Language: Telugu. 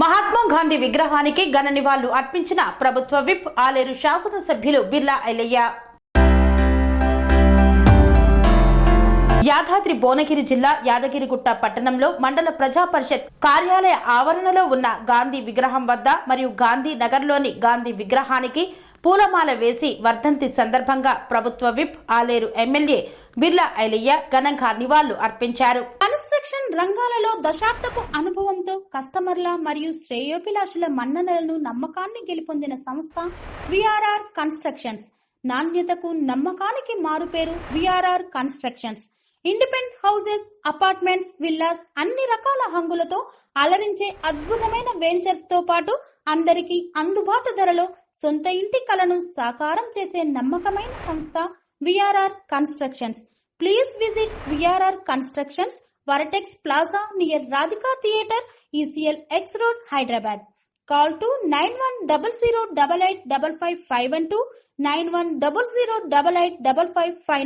మహాత్మా గాంధీ విగ్రహానికి ఘన నివాళులు అర్పించిన ప్రభుత్వ విప్ ఆలేరు శాసనసభ్యులు బిర్లా ఐలయ్య. యాదాద్రి భువనగిరి జిల్లా యాదగిరిగుట్ట పట్టణంలో మండల ప్రజా పరిషత్ కార్యాలయ ఆవరణలో ఉన్న గాంధీ విగ్రహం వద్ద మరియు గాంధీ నగర్లోని గాంధీ విగ్రహానికి పూలమాల వేసి వర్ధంతి సందర్భంగా ప్రభుత్వ విప్ ఆలేరు ఎమ్మెల్యే బిర్లా ఐలయ్య ఘనంగా నివాళులు అర్పించారు. కన్స్ట్రక్షన్ రంగాలలో దశాబ్దపు అనుభవంతో కస్టమర్ల మరియు శ్రేయోభిలాషుల మన్ననలను నమ్మకాన్ని గెలుపొందిన సంస్థ విఆర్ఆర్ కన్స్ట్రక్షన్స్. నాణ్యతకు నమ్మకానికి మారుపేరు VRR constructions. Independent houses, apartments, villas అన్ని రకాల హంగులతో అలరించే అద్భుతమైన వెంచర్స్ తో పాటు అందరికీ అందుబాటు ధరలో సొంత ఇంటి కలను సాకారం చేసే నమ్మకమైన సంస్థ VRR constructions. Please visit VRR constructions, వరటెక్స్ plaza near Radhika theatre, ECL X Road, Hyderabad. Call to 910088555512 9100885555.